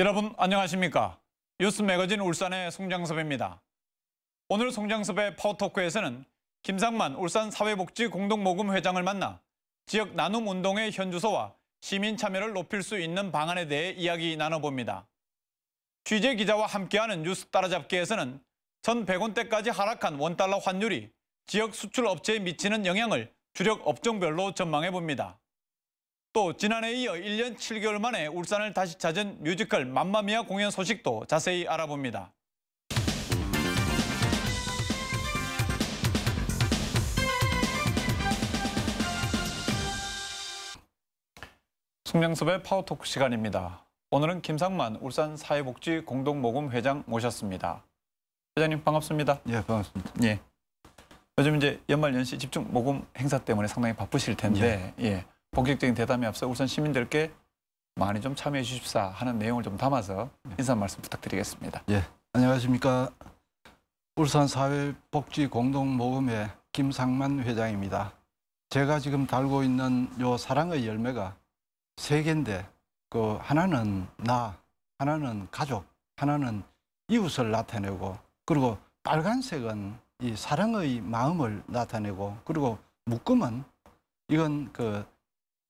여러분 안녕하십니까? 뉴스 매거진 울산의 송장섭입니다. 오늘 송장섭의 파워토크에서는 김상만 울산 사회복지 공동모금 회장을 만나 지역 나눔 운동의 현주소와 시민 참여를 높일 수 있는 방안에 대해 이야기 나눠봅니다. 취재 기자와 함께하는 뉴스 따라잡기에서는 1,100원대까지 하락한 원달러 환율이 지역 수출 업체에 미치는 영향을 주력 업종별로 전망해봅니다. 또 지난해에 이어 1년 7개월 만에 울산을 다시 찾은 뮤지컬 맘마미아 공연 소식도 자세히 알아봅니다. 송장섭의 파워토크 시간입니다. 오늘은 김상만 울산 사회복지 공동모금 회장 모셨습니다. 회장님 반갑습니다. 예, 반갑습니다. 예. 요즘 이제 연말 연시 집중 모금 행사 때문에 상당히 바쁘실 텐데 예. 본격적인 대담에 앞서 울산 시민들께 많이 좀 참여해 주십사 하는 내용을 좀 담아서 인사 말씀 부탁드리겠습니다. 예, 안녕하십니까. 울산 사회복지 공동모금회 김상만 회장입니다. 제가 지금 달고 있는 요 사랑의 열매가 3개인데 그 하나는 나, 하나는 가족, 하나는 이웃을 나타내고 그리고 빨간색은 이 사랑의 마음을 나타내고 그리고 묶음은 이건 그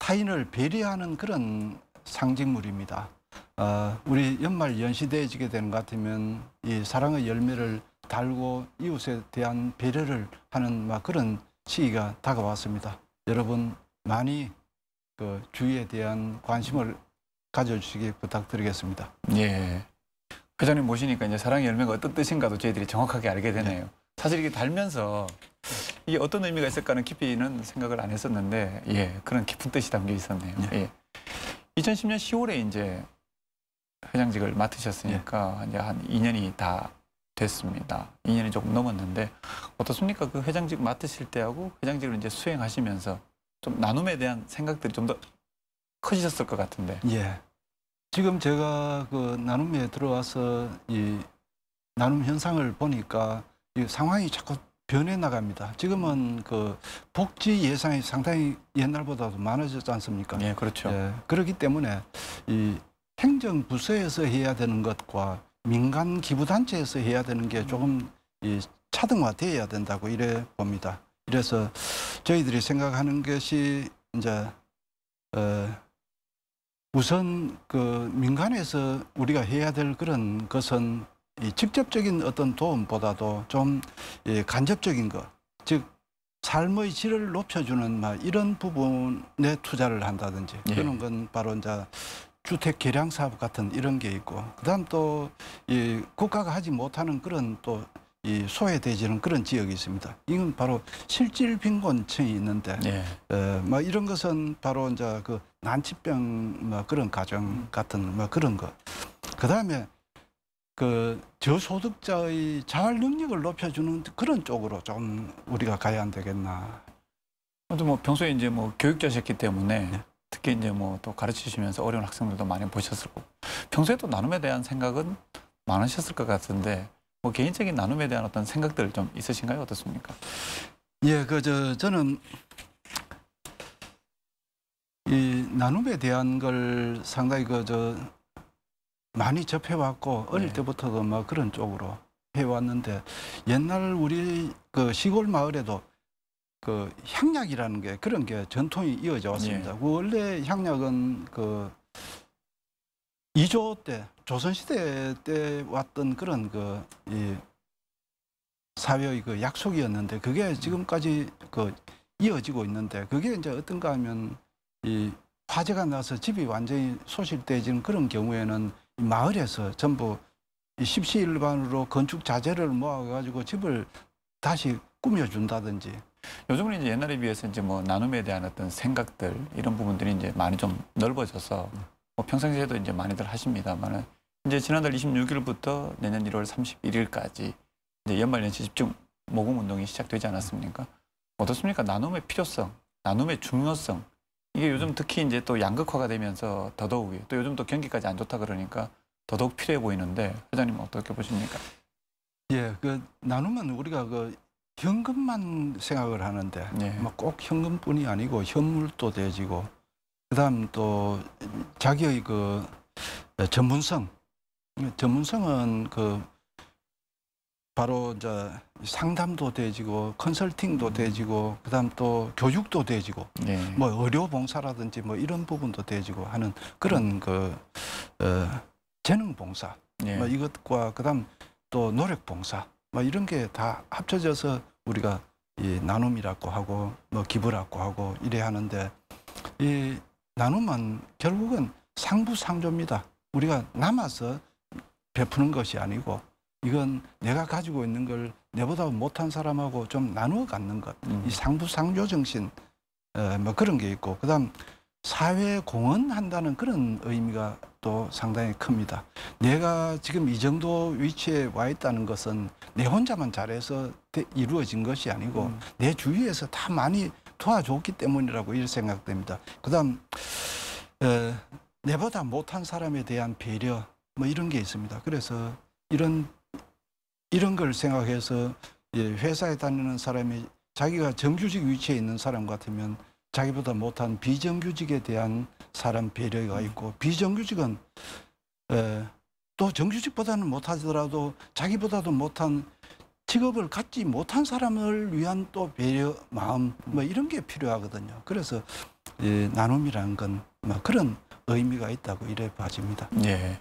타인을 배려하는 그런 상징물입니다. 우리 연말 연시대지게 되는 것 같으면 이 사랑의 열매를 달고 이웃에 대한 배려를 하는 그런 시기가 다가왔습니다. 여러분 많이 그 주위에 대한 관심을 가져주시기 부탁드리겠습니다. 예. 회장님 모시니까 이제 사랑의 열매가 어떤 뜻인가도 저희들이 정확하게 알게 되네요. 네. 사실 이게 달면서 이게 어떤 의미가 있을까는 깊이는 생각을 안 했었는데 예, 그런 깊은 뜻이 담겨 있었네요. 예. 2010년 10월에 이제 회장직을 맡으셨으니까 이제 한 2년이 다 됐습니다. 2년이 조금 넘었는데 어떻습니까? 그 회장직 맡으실 때하고 회장직을 이제 수행하시면서 좀 나눔에 대한 생각들이 좀 더 커지셨을 것 같은데. 예. 지금 제가 그 나눔에 들어와서 이 나눔 현상을 보니까 이 상황이 자꾸 변해 나갑니다. 지금은 그 복지 예산이 상당히 옛날보다도 많아졌지 않습니까? 예, 그렇죠. 예, 그렇기 때문에 이 행정부서에서 해야 되는 것과 민간 기부단체에서 해야 되는 게 조금 이 차등화되어야 된다고 이래 봅니다. 그래서 저희들이 생각하는 것이 이제 우선 그 민간에서 우리가 해야 될 그런 것은 이 직접적인 어떤 도움보다도 좀 간접적인 것, 즉 삶의 질을 높여주는 이런 부분에 투자를 한다든지 그런 건 바로 이제 주택 개량 사업 같은 이런 게 있고, 그다음 또 이 국가가 하지 못하는 그런 또 이 소외되지는 그런 지역이 있습니다. 이건 바로 실질 빈곤층이 있는데, 이런 것은 바로 이제 그 난치병 그런 가정 같은 그런 것. 그다음에 그 저소득자의 자활 능력을 높여주는 그런 쪽으로 좀 우리가 가야 안 되겠나. 또 뭐 평소에 이제 뭐 교육자셨기 때문에 특히 이제 뭐 또 가르치시면서 어려운 학생들도 많이 보셨을 거고 평소에 또 나눔에 대한 생각은 많으셨을 것 같은데 뭐 개인적인 나눔에 대한 어떤 생각들 좀 있으신가요? 어떻습니까? 예, 저는 이 나눔에 대한 걸 상당히 많이 접해왔고 어릴 때부터도 그런 쪽으로 해왔는데, 옛날 우리 그 시골 마을에도 그 향약이라는 게 그런 게 전통이 이어져 왔습니다. 그 원래 향약은 그 2조 때 조선시대 때 왔던 그런 이 사회의 그 약속이었는데 그게 지금까지 그 이어지고 있는데, 그게 이제 어떤가 하면 이 화재가 나서 집이 완전히 소실돼지는 그런 경우에는 마을에서 전부 십시일반으로 건축 자재를 모아가지고 집을 다시 꾸며준다든지. 요즘은 이제 옛날에 비해서 이제 뭐 나눔에 대한 어떤 생각들 이런 부분들이 이제 많이 좀 넓어져서 뭐 평상시에도 이제 많이들 하십니다만은 이제 지난달 26일부터 내년 1월 31일까지 이제 연말연시 집중 모금 운동이 시작되지 않았습니까? 어떻습니까? 나눔의 필요성, 나눔의 중요성 이게 요즘 특히 이제 또 양극화가 되면서 더더욱이 또 요즘 또 경기까지 안 좋다 그러니까 더더욱 필요해 보이는데 회장님 어떻게 보십니까? 예, 그 나눔은 우리가 그 현금만 생각을 하는데 꼭 현금뿐이 아니고 현물도 되지고 그다음 또 자기의 그 전문성 전문성은 바로 이제 상담도 되지고 컨설팅도 되지고 그다음 또 교육도 되지고 예. 뭐 의료 봉사라든지 뭐 이런 부분도 되지고 하는 그런 재능 봉사 예. 뭐 이것과 그다음 또 노력 봉사 뭐 이런 게 다 합쳐져서 우리가 이 나눔이라고 하고 뭐 기부라고 하고 이래 하는데 이 나눔은 결국은 상부상조입니다. 우리가 남아서 베푸는 것이 아니고 이건 내가 가지고 있는 걸 내보다 못한 사람하고 좀 나누어 갖는 것. 이 상부상조 정신 뭐 그런 게 있고 그다음 사회 공헌한다는 그런 의미가 또 상당히 큽니다. 내가 지금 이 정도 위치에 와 있다는 것은 내 혼자만 잘해서 이루어진 것이 아니고 내 주위에서 다 많이 도와줬기 때문이라고 이렇게 생각됩니다. 그다음 내보다 못한 사람에 대한 배려 뭐 이런 게 있습니다. 그래서 이런 걸 생각해서 회사에 다니는 사람이 자기가 정규직 위치에 있는 사람 같으면 자기보다 못한 비정규직에 대한 사람 배려가 있고 비정규직은 또 정규직보다는 못하더라도 자기보다도 못한 직업을 갖지 못한 사람을 위한 또 배려 마음 뭐 이런 게 필요하거든요. 그래서 나눔이라는 건 뭐 그런 의미가 있다고 이래 봐집니다. 예.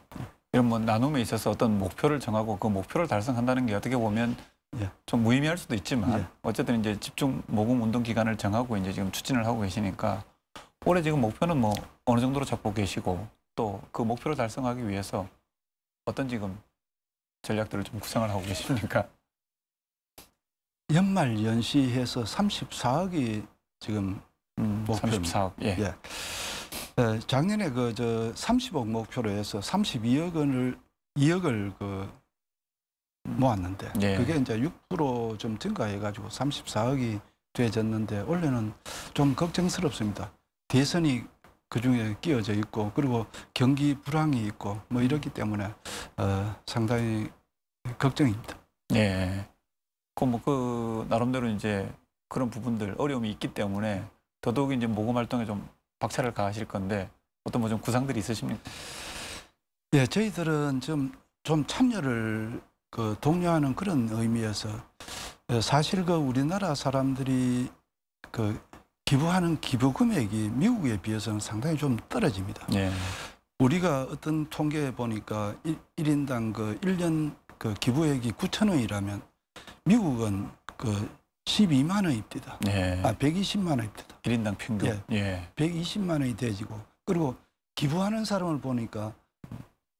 이런 뭐 나눔에 있어서 어떤 목표를 정하고 그 목표를 달성한다는 게 어떻게 보면 예. 좀 무의미할 수도 있지만 예. 어쨌든 이제 집중 모금 운동 기간을 정하고 이제 지금 추진을 하고 계시니까 올해 지금 목표는 뭐 어느 정도로 잡고 계시고 또 그 목표를 달성하기 위해서 어떤 지금 전략들을 좀 구상을 하고 계십니까? 연말 연시해서 34억이 지금 목표입니다. 34억. 예. 예. 작년에 30억 목표로 해서 32억을 2억을 모았는데 예. 그게 이제 6% 좀 증가해가지고 34억이 되어졌는데 올해는 좀 걱정스럽습니다. 대선이 그 중에 끼어져 있고 그리고 경기 불황이 있고 뭐 이렇기 때문에 상당히 걱정입니다. 예. 그 나름대로 이제 그런 부분들 어려움이 있기 때문에 더더욱 이제 모금 활동에 좀 박차를 가하실 건데 어떤 뭐 좀 구상들이 있으십니까? 예, 저희들은 좀 참여를 독려하는 그런 의미에서 사실 우리나라 사람들이 기부하는 기부 금액이 미국에 비해서는 상당히 좀 떨어집니다. 예. 우리가 어떤 통계에 보니까 1인당 1년 기부액이 9,000원이라면 미국은 12만 원입니다. 예. 120만 원입니다. 1인당 평균. 예. 예. 120만 원이 되지고 그리고 기부하는 사람을 보니까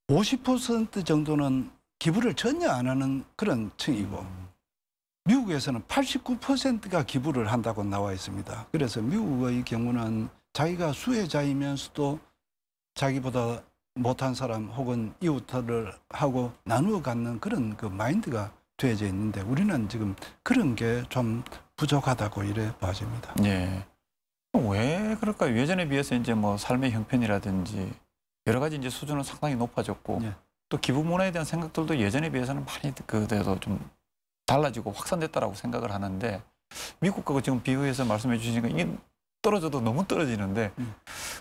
50% 정도는 기부를 전혀 안 하는 그런 층이고 미국에서는 89%가 기부를 한다고 나와 있습니다. 그래서 미국의 경우는 자기가 수혜자이면서도 자기보다 못한 사람 혹은 이웃을 하고 나누어 갖는 그런 마인드가 되어져 있는데 우리는 지금 그런 게 좀 부족하다고 이래 봐집니다. 예. 왜 그럴까요? 예전에 비해서 이제 뭐 삶의 형편이라든지 여러 가지 이제 수준은 상당히 높아졌고 예. 또 기부 문화에 대한 생각들도 예전에 비해서는 많이 그래도 좀 달라지고 확산됐다라고 생각을 하는데 미국하고 지금 비교해서 말씀해 주시니까 이게 떨어져도 너무 떨어지는데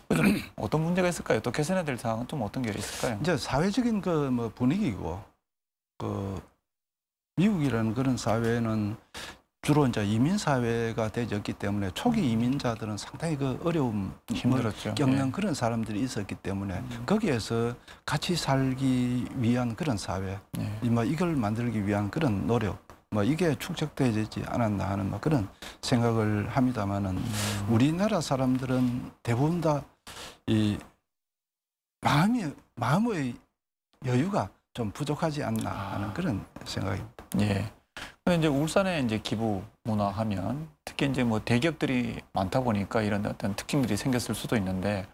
좀 어떤 문제가 있을까요? 또 개선해야 될 사항은 좀 어떤 게 있을까요? 이제 사회적인 분위기고 미국이라는 그런 사회는 주로 이제 이민 사회가 되었기 때문에 초기 이민자들은 상당히 어려움 힘들었죠. 겪는 예. 그런 사람들이 있었기 때문에 거기에서 같이 살기 위한 그런 사회, 예. 이걸 만들기 위한 그런 노력, 이게 축적되지 않았나 하는 그런 생각을 합니다만은 우리나라 사람들은 대부분 다 이 마음의 여유가 좀 부족하지 않나 하는 그런 생각입니다. 예. 근데 이제 울산에 이제 기부 문화 하면 특히 이제 뭐 대기업들이 많다 보니까 이런 어떤 특징들이 생겼을 수도 있는데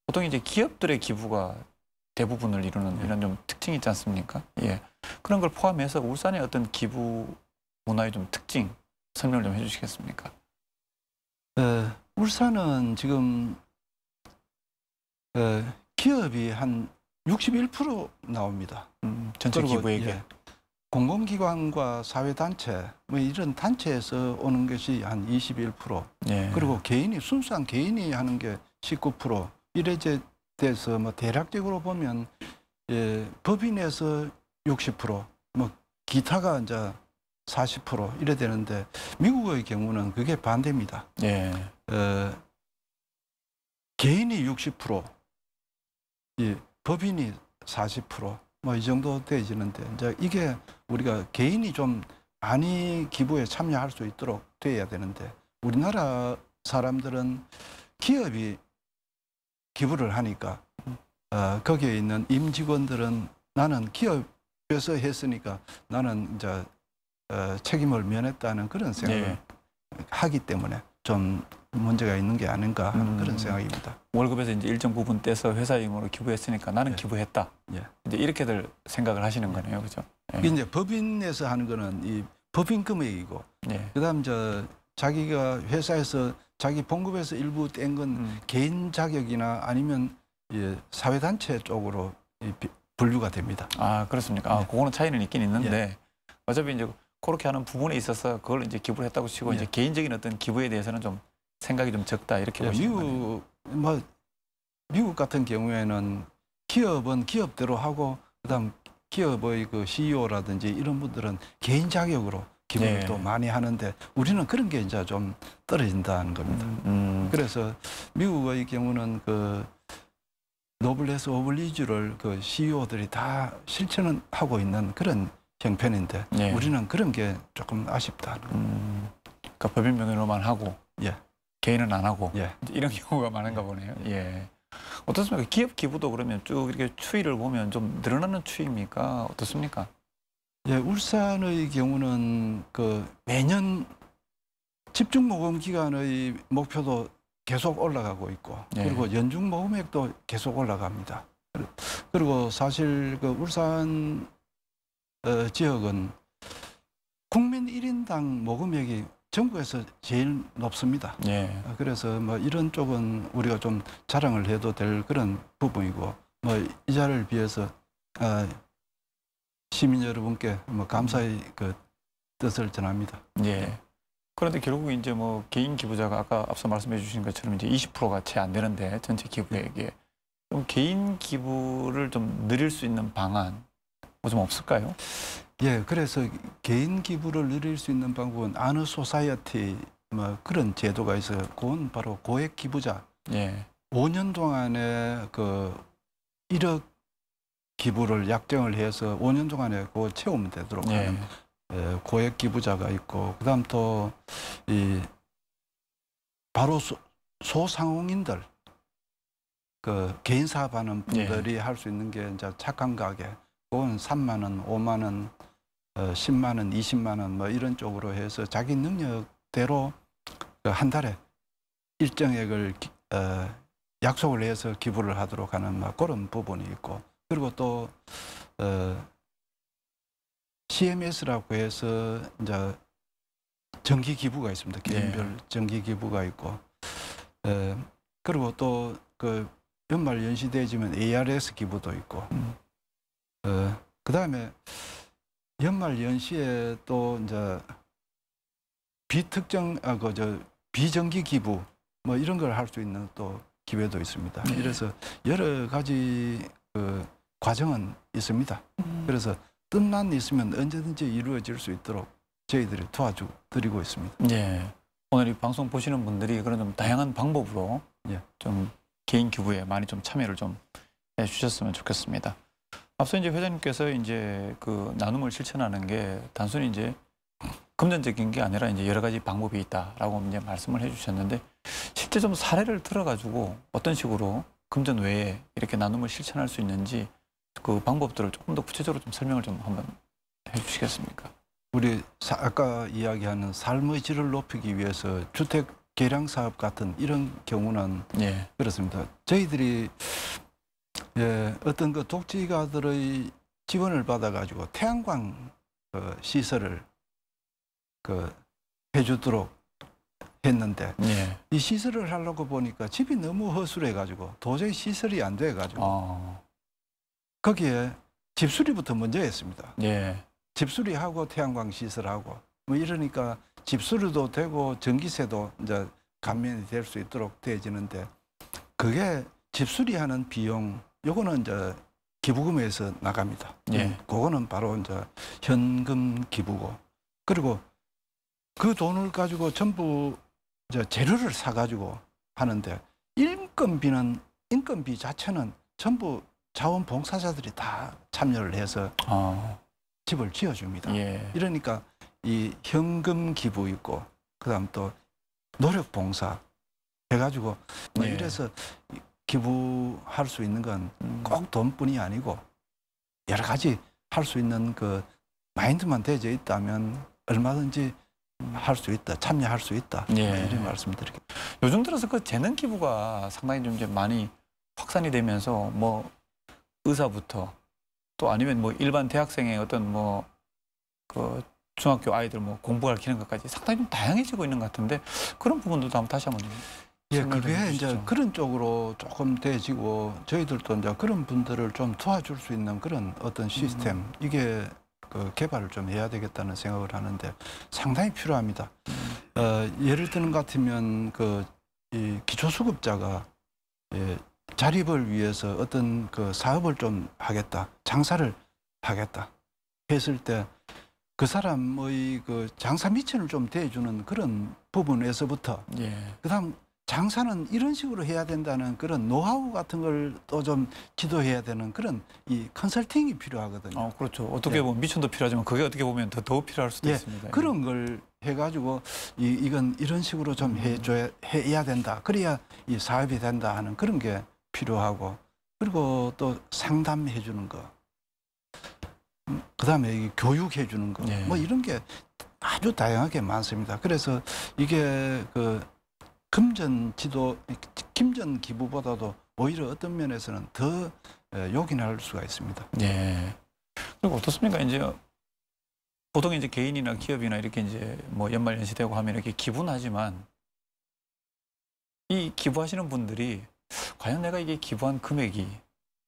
보통 이제 기업들의 기부가 대부분을 이루는 이런 좀 특징이 있지 않습니까? 예. 그런 걸 포함해서 울산의 어떤 기부 문화의 좀 특징 설명을 좀 해주시겠습니까? 울산은 지금 기업이 한 61% 나옵니다. 전체 그리고, 기부액에. 예, 공공기관과 사회단체 이런 단체에서 오는 것이 한 21%. 예. 그리고 순수한 개인이 하는 게 19%. 이래 돼서 대략적으로 보면 법인에서 60%, 뭐 기타가 이제 40% 이래 되는데 미국의 경우는 그게 반대입니다. 예. 개인이 60%, 법인이 40%, 뭐 이 정도 되지는데 이제 이게 우리가 개인이 좀 많이 기부에 참여할 수 있도록 돼야 되는데 우리나라 사람들은 기업이 기부를 하니까 거기에 있는 임직원들은 나는 기업에서 했으니까 나는 이제 책임을 면했다는 그런 생각을 예. 하기 때문에 좀 문제가 있는 게 아닌가 하는 그런 생각입니다. 월급에서 이제 일정 부분 떼서 회사 임으로 기부했으니까 나는 예. 기부했다. 예. 이제 이렇게들 생각을 하시는 거네요, 그죠? 예. 이제 법인에서 하는 거는 이 법인 금액이고, 예. 그다음 자기가 회사에서 자기 봉급에서 일부 뗀 건 개인 자격이나 아니면 사회단체 쪽으로 분류가 됩니다. 아, 그렇습니까? 네. 그거는 차이는 있긴 있는데 어차피 이제 그렇게 하는 부분에 있어서 그걸 이제 기부를 했다고 치고 이제 개인적인 어떤 기부에 대해서는 좀 생각이 좀 적다 이렇게 보시는 거네요. 미국 같은 경우에는 기업은 기업대로 하고 그다음 기업의 그 CEO라든지 이런 분들은 개인 자격으로 기부를 또 많이 하는데 우리는 그런 게 이제 좀 떨어진다는 겁니다. 그래서 미국의 경우는 그 노블레스 오블리주를 그 CEO들이 다 실천은 하고 있는 그런 형편인데 우리는 그런 게 조금 아쉽다. 그러니까 법인 명의로만 하고 개인은 안 하고 이런 경우가 많은가 보네요. 예. 어떻습니까? 기업 기부도 그러면 쭉 이렇게 추이를 보면 좀 늘어나는 추이입니까? 어떻습니까? 예, 울산의 경우는 그 매년 집중 모금 기간의 목표도 계속 올라가고 있고 그리고 연중 모금액도 계속 올라갑니다. 그리고 사실 그 울산 지역은 국민 1인당 모금액이 전국에서 제일 높습니다. 그래서 뭐 이런 쪽은 우리가 좀 자랑을 해도 될 그런 부분이고 뭐 이 자리를 비해서 시민 여러분께 뭐 감사의 그 뜻을 전합니다. 그런데 결국 이제 뭐 개인 기부자가 아까 앞서 말씀해 주신 것처럼 이제 20%가 채 안 되는데 전체 기부액에 좀 개인 기부를 좀 늘릴 수 있는 방안 뭐 좀 없을까요? 예, 그래서 개인 기부를 늘릴 수 있는 방법은 아너 소사이어티 뭐 그런 제도가 있어요. 그건 바로 고액 기부자. 5년 동안에 그 1억 기부를 약정을 해서 5년 동안에 그거 채우면 되도록 하는 고액 기부자가 있고 그다음 또 이 바로 소상공인들 그 개인 사업하는 분들이 할 수 있는 게 이제 착한 가게. 그건 3만 원, 5만 원, 10만 원, 20만 원 뭐 이런 쪽으로 해서 자기 능력대로 한 달에 일정액을 약속을 해서 기부를 하도록 하는 뭐 그런 부분이 있고 그리고 또 CMS라고 해서 이제 정기 기부가 있습니다. 개인별 정기 기부가 있고 그리고 또 그 연말 연시되지면 ARS 기부도 있고 그다음에 연말 연시에 또 이제 비정기 기부 뭐 이런 걸 할 수 있는 또 기회도 있습니다. 그래서 여러 가지 그 과정은 있습니다. 그래서 뜻만 있으면 언제든지 이루어질 수 있도록 저희들이 도와드리고 있습니다. 오늘 이 방송 보시는 분들이 그런 좀 다양한 방법으로 좀 개인 기부에 많이 좀 참여를 좀 해주셨으면 좋겠습니다. 앞서 이제 회장님께서 이제 그 나눔을 실천하는 게 단순히 이제 금전적인 게 아니라 이제 여러 가지 방법이 있다라고 이제 말씀을 해주셨는데 실제 좀 사례를 들어가지고 어떤 식으로 금전 외에 이렇게 나눔을 실천할 수 있는지 그 방법들을 조금 더 구체적으로 좀 설명을 좀 한번 해주시겠습니까? 우리 아까 이야기하는 삶의 질을 높이기 위해서 주택 개량 사업 같은 이런 경우는 그렇습니다. 저희들이 어떤 그 독지가들의 지원을 받아가지고 태양광 시설을 해주도록 했는데 이 시설을 하려고 보니까 집이 너무 허술해가지고 도저히 시설이 안 돼가지고 거기에 집수리부터 먼저 했습니다. 집수리하고 태양광 시설하고 뭐 이러니까 집수리도 되고 전기세도 이제 감면이 될 수 있도록 되어지는데 그게 집수리하는 비용 요거는 이제 기부금에서 나갑니다. 예. 그거는 바로 이제 현금 기부고, 그리고 그 돈을 가지고 전부 이제 재료를 사가지고 하는데, 인건비 자체는 전부 자원봉사자들이 다 참여를 해서 집을 지어줍니다. 예. 이러니까 이 현금 기부 있고, 그다음 또 노력봉사 해가지고 뭐 예. 이래서 기부할 수 있는 건 꼭 돈뿐이 아니고 여러 가지 할 수 있는 그 마인드만 되어 있다면 얼마든지 할 수 있다, 참여할 수 있다. 예. 이런 말씀드리겠습니다. 요즘 들어서 그 재능 기부가 상당히 좀 이제 많이 확산이 되면서 뭐 의사부터 또 아니면 뭐 일반 대학생의 어떤 뭐 그 중학교 아이들 뭐 공부 가르치는 것까지 상당히 좀 다양해지고 있는 것 같은데, 그런 부분들도 한번 다시 한번 좀 예, 설명을 좀 그게 해주시죠. 이제 그런 쪽으로 조금 돼지고, 저희들도 이제 그런 분들을 좀 도와줄 수 있는 그런 어떤 시스템, 이게 그 개발을 좀 해야 되겠다는 생각을 하는데 상당히 필요합니다. 예를 드는 것 같으면 이 기초수급자가 자립을 위해서 어떤 그 사업을 좀 하겠다, 장사를 하겠다 했을 때 그 사람의 그 장사 미천을 좀 대해주는 그런 부분에서부터, 예. 그다음 장사는 이런 식으로 해야 된다는 그런 노하우 같은 걸 또 좀 지도해야 되는 그런 이 컨설팅이 필요하거든요. 그렇죠. 어떻게 예. 보면 미천도 필요하지만 그게 어떻게 보면 더 필요할 수도 예, 있습니다. 그런 걸 해가지고 이건 이런 식으로 좀 해야 된다. 그래야 이 사업이 된다 하는 그런 게 필요하고, 그리고 또 상담해 주는 거, 그다음에 교육해 주는 거, 예. 뭐 이런 게 아주 다양하게 많습니다. 그래서 이게 그 금전 기부보다도 오히려 어떤 면에서는 더 요긴할 수가 있습니다. 예. 그리고 어떻습니까? 이제 보통 이제 개인이나 기업이나 이렇게 이제 뭐 연말연시되고 하면 이렇게 기부는 하지만, 이 기부하시는 분들이 과연 내가 이게 기부한 금액이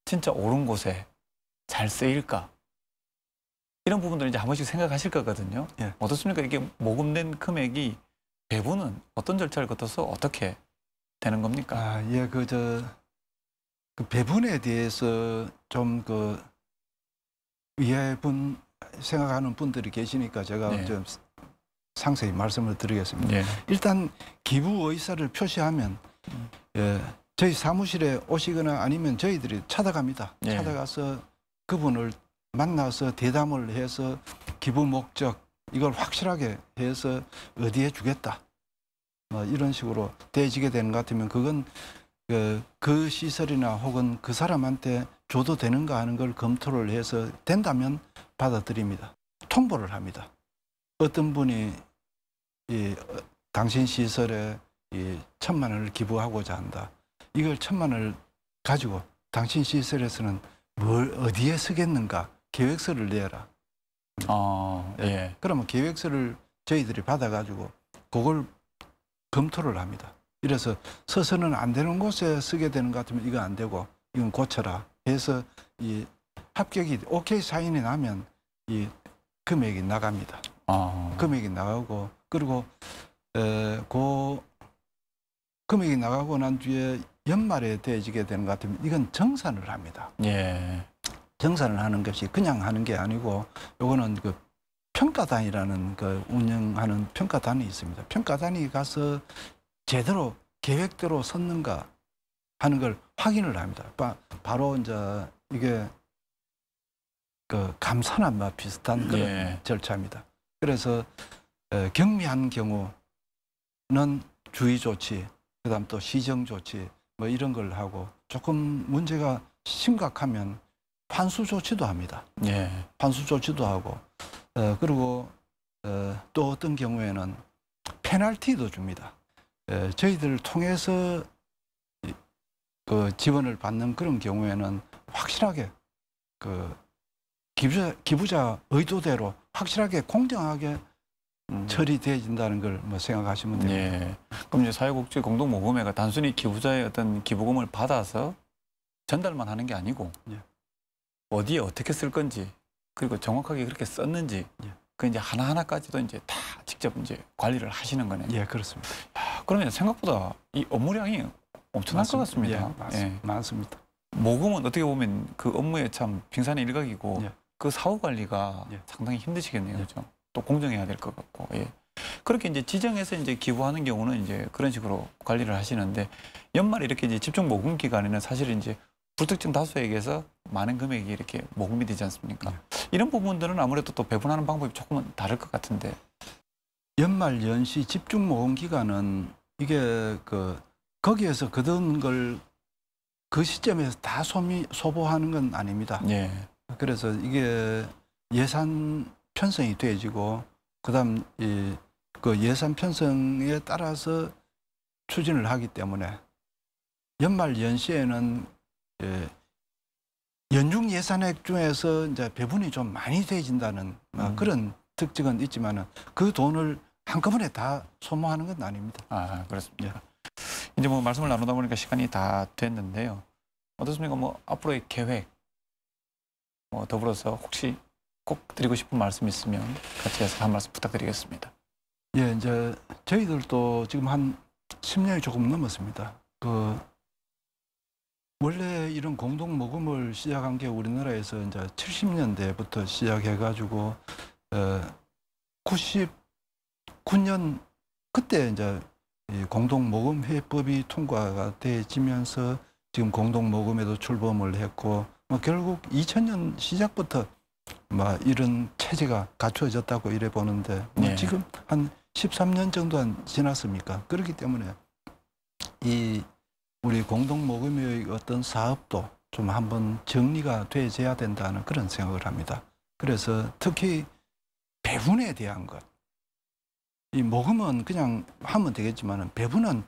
진짜 옳은 곳에 잘 쓰일까? 이런 부분들을 이제 한 번씩 생각하실 거거든요. 예. 어떻습니까? 이게 모금된 금액이 배분은 어떤 절차를 거쳐서 어떻게 되는 겁니까? 예, 그 배분에 대해서 좀 이해분 생각하는 분들이 계시니까 제가 네. 좀 상세히 말씀을 드리겠습니다. 예. 일단 기부 의사를 표시하면 저희 사무실에 오시거나 아니면 저희들이 찾아갑니다. 예. 찾아가서 그분을 만나서 대담을 해서 기부 목적 이걸 확실하게 해서 어디에 주겠다, 이런 식으로 돼지게 되는 것 같으면 그건 그 시설이나 혹은 그 사람한테 줘도 되는가 하는 걸 검토를 해서 된다면 받아들입니다. 통보를 합니다. 어떤 분이 당신 시설에 1,000만 원을 기부하고자 한다. 이걸 1,000만 원을 가지고 당신 시설에서는 뭘 어디에 쓰겠는가 계획서를 내라. 예. 그러면 계획서를 저희들이 받아가지고 그걸 검토를 합니다. 이래서 서서는 안 되는 곳에 쓰게 되는 것 같으면 이거 안 되고 이건 고쳐라 해서 이 합격이 오케이 사인이 나면 이 금액이 나갑니다. 금액이 나가고, 그리고 그 금액이 나가고 난 뒤에 연말에 되어지게 되는 것 같으면 이건 정산을 합니다. 예. 정산을 하는 것이 그냥 하는 게 아니고, 요거는 그 평가단이라는 그 운영하는 평가단이 있습니다. 평가단이 가서 제대로 계획대로 섰는가 하는 걸 확인을 합니다. 바로 이제 이게 그 감산안과 비슷한 그런 예. 절차입니다. 그래서 경미한 경우는 주의 조치, 그다음 또 시정 조치 뭐 이런 걸 하고, 조금 문제가 심각하면 환수 조치도 합니다. 예. 환수 조치도 하고, 그리고 또 어떤 경우에는 페널티도 줍니다. 저희들을 통해서 그 지원을 받는 그런 경우에는 확실하게 그 기부자 의도대로 확실하게 공정하게 처리되어진다는 걸 뭐 생각하시면 됩니다. 예. 그럼 이제 사회복지 공동모금회가 단순히 기부자의 어떤 기부금을 받아서 전달만 하는 게 아니고, 예. 어디에 어떻게 쓸 건지, 그리고 정확하게 그렇게 썼는지, 예. 그 이제 하나하나까지도 이제 다 직접 이제 관리를 하시는 거네요. 예, 그렇습니다. 그러면 생각보다 이 업무량이 엄청날 것 같습니다. 예, 맞습니다. 많습니다. 모금은 어떻게 보면 그 업무에 참 빙산의 일각이고 예. 그 사후 관리가 예. 상당히 힘드시겠네요, 예. 그렇죠? 또 공정해야 될 것 같고. 예. 그렇게 이제 지정해서 이제 기부하는 경우는 이제 그런 식으로 관리를 하시는데 연말 이렇게 이제 집중 모금 기간에는 사실 이제 불특정 다수에게서 많은 금액이 이렇게 모금이 되지 않습니까? 예. 이런 부분들은 아무래도 또 배분하는 방법이 조금은 다를 것 같은데. 연말 연시 집중 모금 기간은 이게 거기에서 거둔 걸 그 시점에서 다 소모하는 건 아닙니다. 예. 그래서 이게 예산 편성이 돼지고 그다음 그 예산 편성에 따라서 추진을 하기 때문에 연말 연시에는 연중 예산액 중에서 이제 배분이 좀 많이 돼진다는 그런 특징은 있지만은 그 돈을 한꺼번에 다 소모하는 건 아닙니다. 아, 그렇습니다. 이제 뭐 말씀을 나누다 보니까 시간이 다 됐는데요. 어떻습니까? 뭐 앞으로의 계획, 뭐 더불어서 혹시 꼭 드리고 싶은 말씀 있으면 같이 해서 한 말씀 부탁드리겠습니다. 예, 이제 저희들도 지금 한 10년이 조금 넘었습니다. 원래 이런 공동 모금을 시작한 게 우리나라에서 이제 70년대부터 시작해가지고 99년 그때 이제 이 공동 모금 회법이 통과가 되지면서 지금 공동 모금에도 출범을 했고 결국 2000년 시작부터 이런 체제가 갖추어졌다고 이래 보는데 네. 지금 한 13년 정도 지났습니까? 그렇기 때문에 이 우리 공동 모금의 어떤 사업도 좀 한번 정리가 돼야 된다는 그런 생각을 합니다. 그래서 특히 배분에 대한 것. 이 모금은 그냥 하면 되겠지만 배분은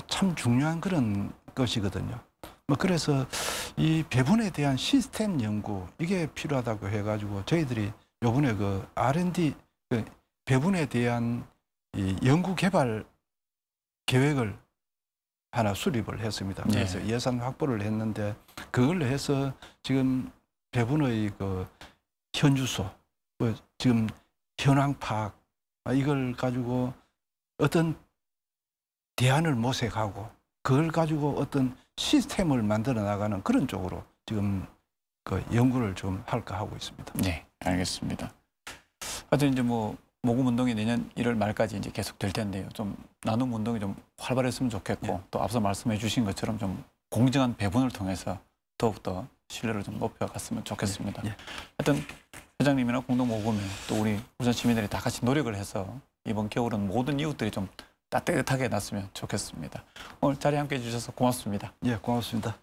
참 중요한 그런 것이거든요. 그래서 이 배분에 대한 시스템 연구 이게 필요하다고 해가지고 저희들이 요번에 R&D 배분에 대한 이 연구 개발 계획을 하나 수립을 했습니다. 그래서 네. 예산 확보를 했는데 그걸로 해서 지금 배분의 현주소, 지금 현황 파악 이걸 가지고 어떤 대안을 모색하고 그걸 가지고 어떤 시스템을 만들어 나가는 그런 쪽으로 지금 연구를 좀 할까 하고 있습니다. 네, 알겠습니다. 하여튼 이제 뭐 모금 운동이 내년 1월 말까지 이제 계속 될 텐데요. 좀 나눔 운동이 좀 활발했으면 좋겠고 예. 또 앞서 말씀해 주신 것처럼 좀 공정한 배분을 통해서 더욱더 신뢰를 좀 높여갔으면 좋겠습니다. 예. 하여튼 회장님이나 공동 모금에 또 우리 울산 시민들이 다 같이 노력을 해서 이번 겨울은 모든 이웃들이 좀 따뜻하게 났으면 좋겠습니다. 오늘 자리에 함께해 주셔서 고맙습니다. 예, 고맙습니다.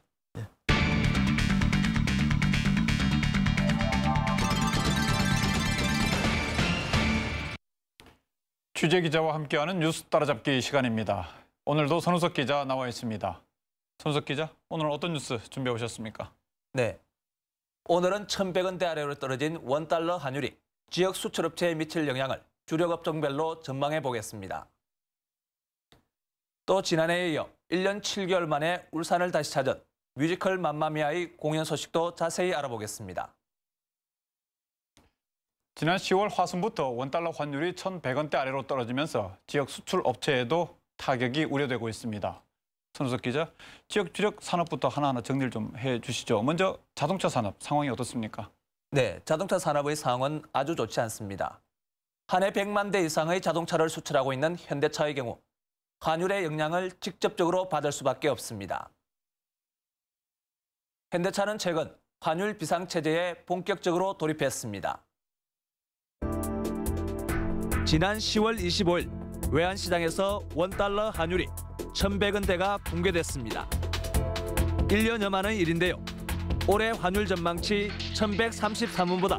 취재 기자와 함께하는 뉴스 따라잡기 시간입니다. 오늘도 손우석 기자 나와 있습니다. 손우석 기자, 오늘 어떤 뉴스 준비해 오셨습니까? 네. 오늘은 1,100원대 아래로 떨어진 원달러 환율이 지역 수출업체에 미칠 영향을 주력 업종별로 전망해 보겠습니다. 또 지난해에 이어 1년 7개월 만에 울산을 다시 찾은 뮤지컬 맘마미아의 공연 소식도 자세히 알아보겠습니다. 지난 10월 하순부터 원달러 환율이 1,100원대 아래로 떨어지면서 지역 수출 업체에도 타격이 우려되고 있습니다. 손우석 기자, 지역 주력 산업부터 하나하나 정리를 좀 해주시죠. 먼저 자동차 산업 상황이 어떻습니까? 네, 자동차 산업의 상황은 아주 좋지 않습니다. 한 해 100만 대 이상의 자동차를 수출하고 있는 현대차의 경우 환율의 영향을 직접적으로 받을 수밖에 없습니다. 현대차는 최근 환율 비상체제에 본격적으로 돌입했습니다. 지난 10월 25일 외환시장에서 원달러 환율이 1,100원대가 붕괴됐습니다. 1년여 만의 일인데요. 올해 환율 전망치 1,133원보다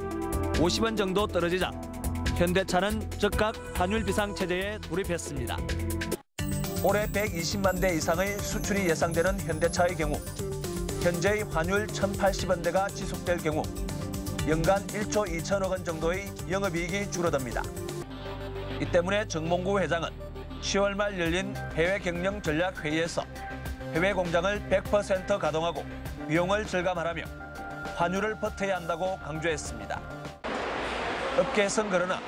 50원 정도 떨어지자 현대차는 즉각 환율 비상체제에 돌입했습니다. 올해 120만 대 이상의 수출이 예상되는 현대차의 경우 현재의 환율 1,080원대가 지속될 경우 연간 1조 2천억 원 정도의 영업이익이 줄어듭니다. 이 때문에 정몽구 회장은 10월 말 열린 해외 경영 전략 회의에서 해외 공장을 100% 가동하고 비용을 절감하라며 환율을 버텨야 한다고 강조했습니다. 업계에선 그러나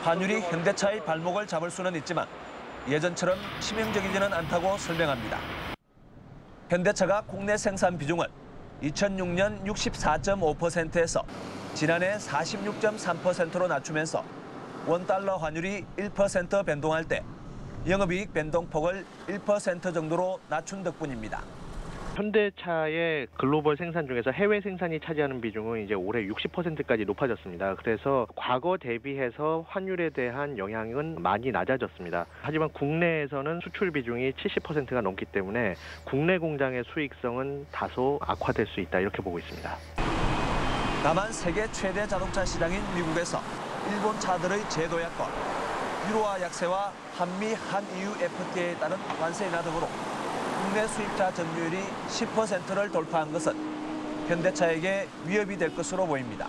환율이 현대차의 발목을 잡을 수는 있지만 예전처럼 치명적이지는 않다고 설명합니다. 현대차가 국내 생산 비중을 2006년 64.5%에서 지난해 46.3%로 낮추면서 원달러 환율이 1% 변동할 때 영업이익 변동폭을 1% 정도로 낮춘 덕분입니다. 현대차의 글로벌 생산 중에서 해외 생산이 차지하는 비중은 이제 올해 60%까지 높아졌습니다. 그래서 과거 대비해서 환율에 대한 영향은 많이 낮아졌습니다. 하지만 국내에서는 수출 비중이 70%가 넘기 때문에 국내 공장의 수익성은 다소 악화될 수 있다 이렇게 보고 있습니다. 다만 세계 최대 자동차 시장인 미국에서 일본 차들의 제도 약관, 유로화 약세와 한미 한EU FTA에 따른 관세 인하 등으로 국내 수입차 점유율이 10%를 돌파한 것은 현대차에게 위협이 될 것으로 보입니다.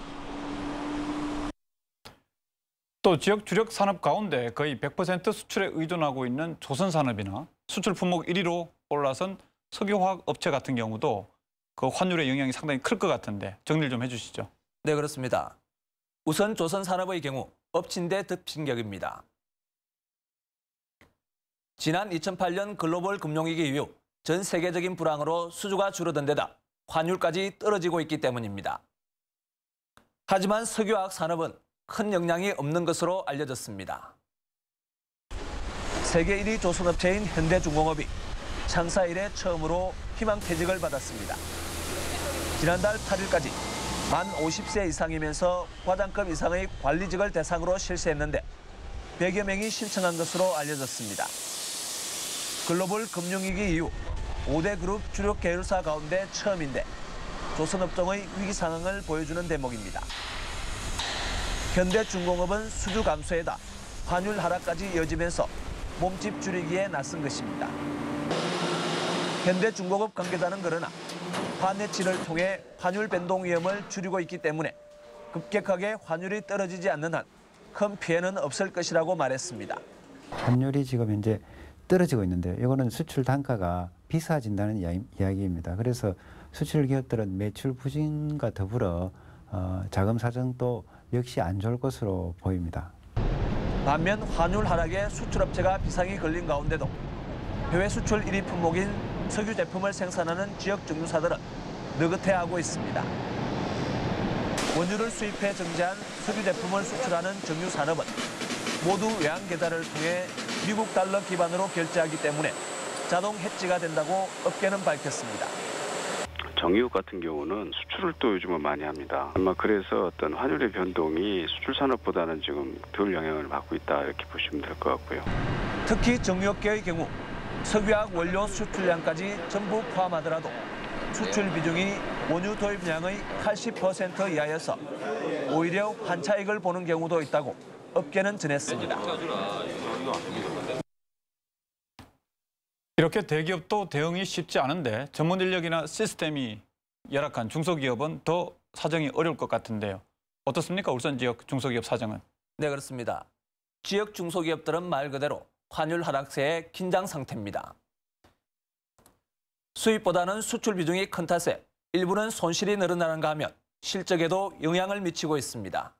또 지역 주력 산업 가운데 거의 100% 수출에 의존하고 있는 조선산업이나 수출 품목 1위로 올라선 석유화학 업체 같은 경우도 그 환율의 영향이 상당히 클 것 같은데 정리를 좀 해주시죠. 네, 그렇습니다. 우선 조선산업의 경우 엎친 데 덮친 격입니다. 지난 2008년 글로벌 금융위기 이후 전 세계적인 불황으로 수주가 줄어든 데다 환율까지 떨어지고 있기 때문입니다. 하지만 석유화학 산업은 큰 영향이 없는 것으로 알려졌습니다. 세계 1위 조선업체인 현대중공업이 창사 이래 처음으로 희망퇴직을 받았습니다. 지난달 8일까지 만 50세 이상이면서 과장급 이상의 관리직을 대상으로 실시했는데 100여 명이 신청한 것으로 알려졌습니다. 글로벌 금융위기 이후 5대 그룹 주력 계열사 가운데 처음인데 조선업종의 위기 상황을 보여주는 대목입니다. 현대중공업은 수주 감소에다 환율 하락까지 이어지면서 몸집 줄이기에 나선 것입니다. 현대중공업 관계자는 그러나 환해치를 통해 환율 변동 위험을 줄이고 있기 때문에 급격하게 환율이 떨어지지 않는 한 큰 피해는 없을 것이라고 말했습니다. 환율이 지금 현재 떨어지고 있는데 이거는 수출 단가가 비싸진다는 이야기입니다. 그래서 수출 기업들은 매출 부진과 더불어 자금 사정도 역시 안 좋을 것으로 보입니다. 반면 환율 하락에 수출업체가 비상이 걸린 가운데도 해외 수출 1위 품목인 석유 제품을 생산하는 지역 정유사들은 느긋해하고 있습니다. 원유를 수입해 정제한 석유 제품을 수출하는 정유산업은 모두 외환 계좌를 통해 미국 달러 기반으로 결제하기 때문에 자동 해지가 된다고 업계는 밝혔습니다. 정유 같은 경우는 수출을 또 요즘은 많이 합니다. 아마 그래서 어떤 환율의 변동이 수출 산업보다는 지금 덜 영향을 받고 있다 이렇게 보시면 될 것 같고요. 특히 정유업계의 경우 석유화학 원료 수출량까지 전부 포함하더라도 수출 비중이 원유 도입량의 80% 이하여서 오히려 환차익을 보는 경우도 있다고 업계는 전했습니다. 이렇게 대기업도 대응이 쉽지 않은데 전문 인력이나 시스템이 열악한 중소기업은 더 사정이 어려울 것 같은데요. 어떻습니까? 울산 지역 중소기업 사정은? 네, 그렇습니다. 지역 중소기업들은 말 그대로 환율 하락세의 긴장 상태입니다. 수입보다는 수출 비중이 큰 탓에 일부는 손실이 늘어나는가 하면 실적에도 영향을 미치고 있습니다.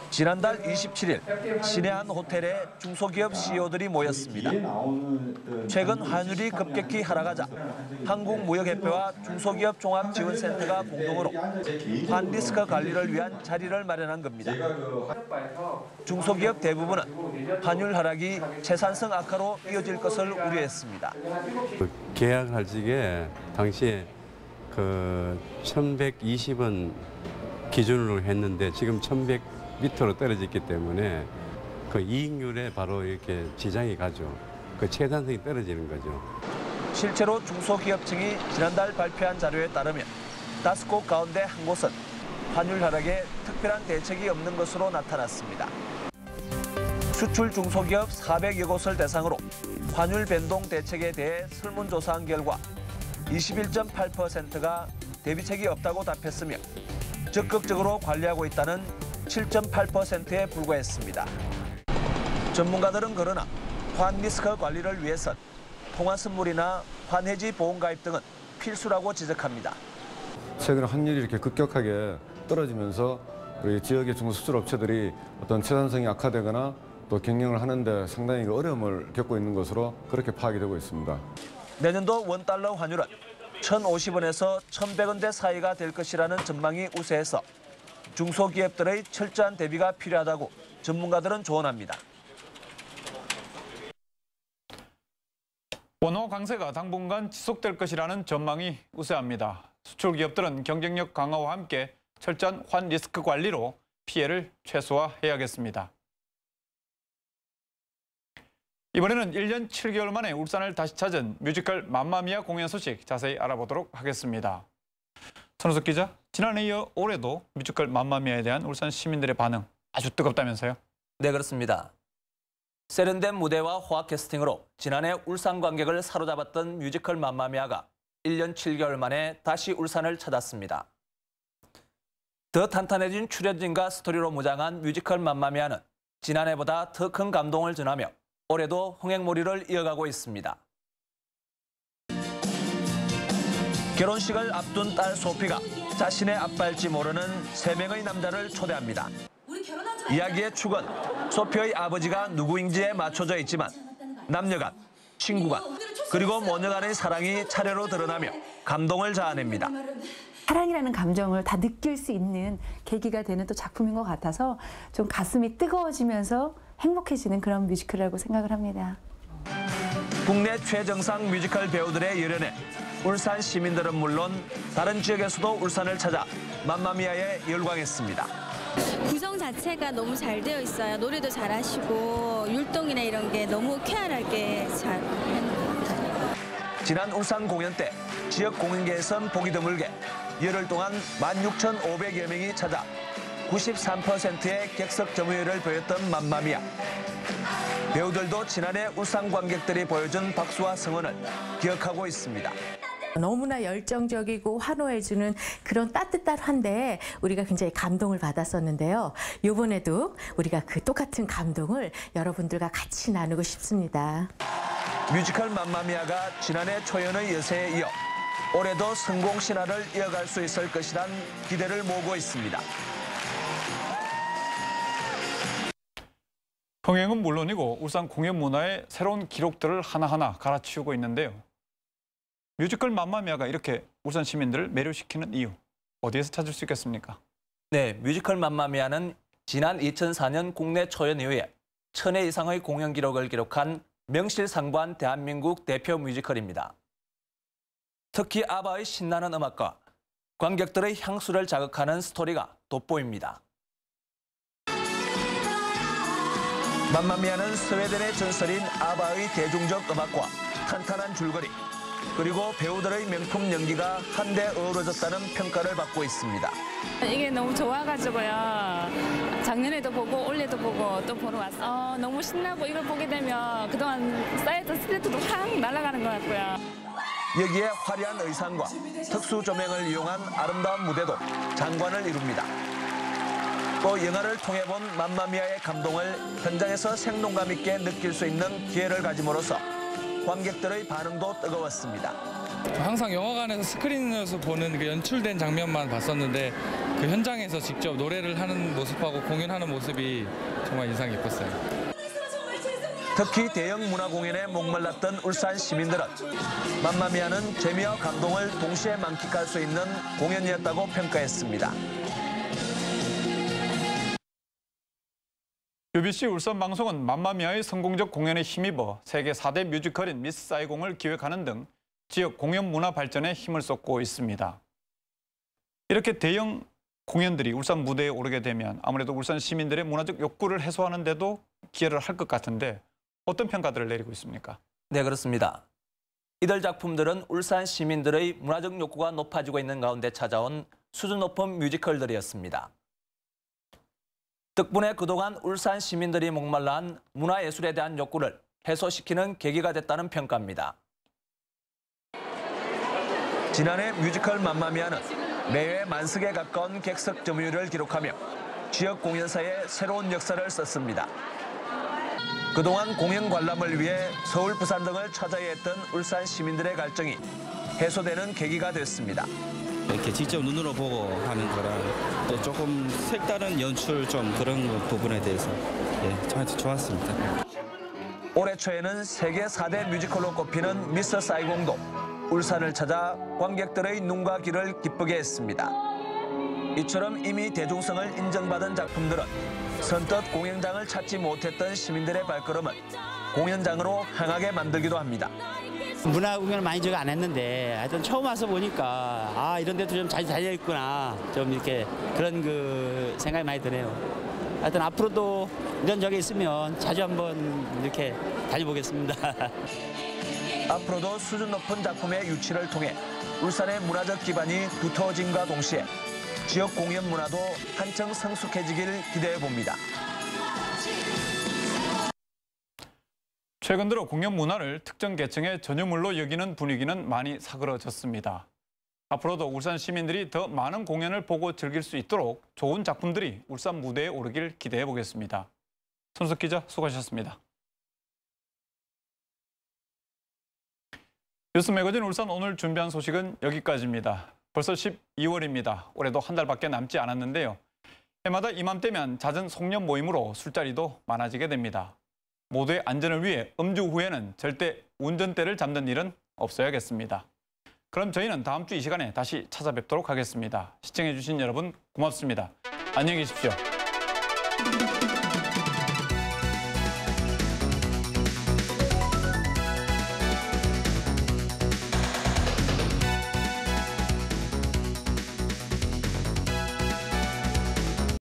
지난달 27일 시내 한 호텔에 중소기업 CEO들이 모였습니다. 최근 환율이 급격히 하락하자 한국무역협회와 중소기업 종합지원센터가 공동으로 환리스크 관리를 위한 자리를 마련한 겁니다. 중소기업 대부분은 환율 하락이 채산성 악화로 이어질 것을 우려했습니다. 계약할 적에 당시에 1120원 기준으로 했는데 지금 1100 밑으로 떨어졌기 때문에 그 이익률에 바로 이렇게 지장이 가죠. 그 채산성이 떨어지는 거죠. 실제로 중소기업청이 지난달 발표한 자료에 따르면 5곳 가운데 한 곳은 환율 하락에 특별한 대책이 없는 것으로 나타났습니다. 수출 중소기업 400여 곳을 대상으로 환율 변동 대책에 대해 설문조사한 결과 21.8%가 대비책이 없다고 답했으며 적극적으로 관리하고 있다는 7.8%에 불과했습니다. 전문가들은 그러나 환리스크 관리를 위해선 통화선물이나 환해지 보험가입 등은 필수라고 지적합니다. 최근 환율이 이렇게 급격하게 떨어지면서 우리 지역의 중소수출업체들이 어떤 채산성이 악화되거나 또 경영을 하는데 상당히 어려움을 겪고 있는 것으로 그렇게 파악이 되고 있습니다. 내년도 원달러 환율은 1,050원에서 1,100원대 사이가 될 것이라는 전망이 우세해서 중소기업들의 철저한 대비가 필요하다고 전문가들은 조언합니다. 원화 강세가 당분간 지속될 것이라는 전망이 우세합니다. 수출 기업들은 경쟁력 강화와 함께 철저한 환 리스크 관리로 피해를 최소화해야겠습니다. 이번에는 1년 7개월 만에 울산을 다시 찾은 뮤지컬 맘마미아 공연 소식 자세히 알아보도록 하겠습니다. 손우석 기자, 지난해에 이어 올해도 뮤지컬 맘마미아에 대한 울산 시민들의 반응 아주 뜨겁다면서요? 네, 그렇습니다. 세련된 무대와 호화 캐스팅으로 지난해 울산 관객을 사로잡았던 뮤지컬 맘마미아가 1년 7개월 만에 다시 울산을 찾았습니다. 더 탄탄해진 출연진과 스토리로 무장한 뮤지컬 맘마미아는 지난해보다 더 큰 감동을 전하며 올해도 흥행몰이를 이어가고 있습니다. 결혼식을 앞둔 딸 소피가 자신의 아빠일지 모르는 3명의 남자를 초대합니다. 이야기의 축은 소피의 아버지가 누구인지에 맞춰져 있지만 남녀간, 친구간, 그리고 모녀간의 사랑이 차례로 드러나며 감동을 자아냅니다. 사랑이라는 감정을 다 느낄 수 있는 계기가 되는 또 작품인 것 같아서 좀 가슴이 뜨거워지면서 행복해지는 그런 뮤지컬이라고 생각을 합니다. 국내 최정상 뮤지컬 배우들의 열연에 울산 시민들은 물론 다른 지역에서도 울산을 찾아 맘마미아에 열광했습니다. 구성 자체가 너무 잘 되어 있어요. 노래도 잘하시고 율동이나 이런 게 너무 쾌활하게 잘 하는 것 같아요. 지난 울산 공연 때 지역 공연계에선 보기 드물게 열흘 동안 16,500여 명이 찾아 93%의 객석 점유율을 보였던 맘마미아. 배우들도 지난해 울산 관객들이 보여준 박수와 성원을 기억하고 있습니다. 너무나 열정적이고 환호해주는 그런 따뜻한데 우리가 굉장히 감동을 받았었는데요. 이번에도 우리가 그 똑같은 감동을 여러분들과 같이 나누고 싶습니다. 뮤지컬 맘마미아가 지난해 초연의 여세에 이어 올해도 성공 신화를 이어갈 수 있을 것이란 기대를 모으고 있습니다. 흥행은 물론이고 울산 공연 문화의 새로운 기록들을 하나하나 갈아치우고 있는데요. 뮤지컬 맘마미아가 이렇게 울산 시민들을 매료시키는 이유, 어디에서 찾을 수 있겠습니까? 네, 뮤지컬 맘마미아는 지난 2004년 국내 초연 이후에 1000회 이상의 공연 기록을 기록한 명실상부한 대한민국 대표 뮤지컬입니다. 특히 아바의 신나는 음악과 관객들의 향수를 자극하는 스토리가 돋보입니다. 맘마미아는 스웨덴의 전설인 아바의 대중적 음악과 탄탄한 줄거리, 그리고 배우들의 명품 연기가 한데 어우러졌다는 평가를 받고 있습니다. 이게 너무 좋아가지고요. 작년에도 보고 올해도 보고 또 보러 왔어요. 너무 신나고 이걸 보게 되면 그동안 쌓였던 스트레스도 확 날아가는 것 같고요. 여기에 화려한 의상과 특수 조명을 이용한 아름다운 무대도 장관을 이룹니다. 또 영화를 통해 본 맘마미아의 감동을 현장에서 생동감 있게 느낄 수 있는 기회를 가짐으로써 관객들의 반응도 뜨거웠습니다. 항상 영화관에서 스크린에서 보는 그 연출된 장면만 봤었는데 그 현장에서 직접 노래를 하는 모습하고 공연하는 모습이 정말 인상 깊었어요. 특히 대형 문화공연에 목말랐던 울산 시민들은 맘마미아는 재미와 감동을 동시에 만끽할 수 있는 공연이었다고 평가했습니다. UBC 울산 방송은 맘마미아의 성공적 공연에 힘입어 세계 4대 뮤지컬인 미스 사이공을 기획하는 등 지역 공연 문화 발전에 힘을 쏟고 있습니다. 이렇게 대형 공연들이 울산 무대에 오르게 되면 아무래도 울산 시민들의 문화적 욕구를 해소하는 데도 기여를 할 것 같은데 어떤 평가들을 내리고 있습니까? 네, 그렇습니다. 이들 작품들은 울산 시민들의 문화적 욕구가 높아지고 있는 가운데 찾아온 수준 높은 뮤지컬들이었습니다. 덕분에 그동안 울산 시민들이 목말라한 문화예술에 대한 욕구를 해소시키는 계기가 됐다는 평가입니다. 지난해 뮤지컬 맘마미아는 매회 만석에 가까운 객석 점유율을 기록하며 지역 공연사에 새로운 역사를 썼습니다. 그동안 공연 관람을 위해 서울, 부산 등을 찾아야 했던 울산 시민들의 갈증이 해소되는 계기가 됐습니다. 이렇게 직접 눈으로 보고 하는 거랑 또 조금 색다른 연출 좀 그런 부분에 대해서 저한테 좋았습니다. 올해 초에는 세계 4대 뮤지컬로 꼽히는 미스 사이공도 울산을 찾아 관객들의 눈과 귀를 기쁘게 했습니다. 이처럼 이미 대중성을 인정받은 작품들은 선뜻 공연장을 찾지 못했던 시민들의 발걸음을 공연장으로 향하게 만들기도 합니다. 문화 공연을 많이 제가 안 했는데 하여튼 처음 와서 보니까 아 이런 데도 좀 자주 다녀있구나 좀 이렇게 그런 그 생각이 많이 드네요. 하여튼 앞으로도 이런 적이 있으면 자주 한번 이렇게 다녀보겠습니다. 앞으로도 수준 높은 작품의 유치를 통해 울산의 문화적 기반이 두터워짐과 동시에 지역 공연 문화도 한층 성숙해지기를 기대해 봅니다. 최근 들어 공연 문화를 특정 계층의 전유물로 여기는 분위기는 많이 사그러졌습니다. 앞으로도 울산 시민들이 더 많은 공연을 보고 즐길 수 있도록 좋은 작품들이 울산 무대에 오르길 기대해 보겠습니다. 손석 기자 수고하셨습니다. 뉴스 매거진 울산 오늘 준비한 소식은 여기까지입니다. 벌써 12월입니다. 올해도 한 달밖에 남지 않았는데요. 해마다 이맘때면 잦은 송년 모임으로 술자리도 많아지게 됩니다. 모두의 안전을 위해 음주 후에는 절대 운전대를 잡는 일은 없어야겠습니다. 그럼 저희는 다음 주 이 시간에 다시 찾아뵙도록 하겠습니다. 시청해주신 여러분 고맙습니다. 안녕히 계십시오.